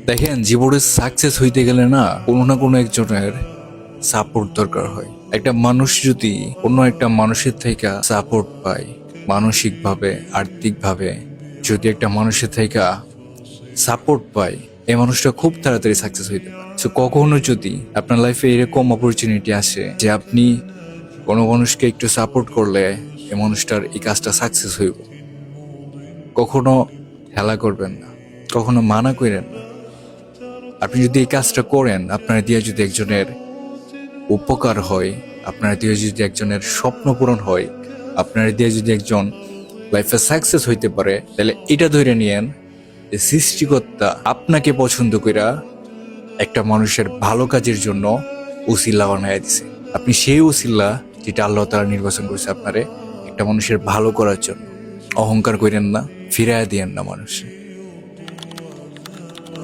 দেখেন, জীবনে সাকসেস হইতে গেলে না কোনো না কোনো একজনের সাপোর্ট দরকার হয়। একটা মানুষ যদি অন্য একটা মানুষের থেকে সাপোর্ট পায়, মানসিকভাবে, আর্থিকভাবে যদি একটা মানুষের থেকে সাপোর্ট পায়, এই মানুষটা খুব তাড়াতাড়ি সাকসেস হইতে পারে। তো কখনো যদি আপনার লাইফে এরকম অপরচুনিটি আসে যে আপনি কোনো মানুষকে একটু সাপোর্ট করলে এই মানুষটার এই কাজটা সাকসেস হইব, কখনো হেলা করবেন না, কখনো মানা করেন না। আপনি যদি এই কাজটা করেন, আপনার দিয়ে যদি একজনের উপকার হয়, আপনার দিয়ে যদি একজনের স্বপ্ন পূরণ হয়, আপনার দিয়ে যদি একজন লাইফে সাকসেস হইতে পারে, তাহলে এটা ধরে নিয়েন যে সৃষ্টিকর্তা আপনাকে পছন্দ কইরা একটা মানুষের ভালো কাজের জন্য উসিলা বানায় দিছে। আপনি সেই উসিলা যেটা আল্লাহ তাআলা নির্বাচন করেছে আপনারে একটা মানুষের ভালো করার জন্য। অহংকার করেন না, ফিরাইয়া দিয়েন না মানুষে।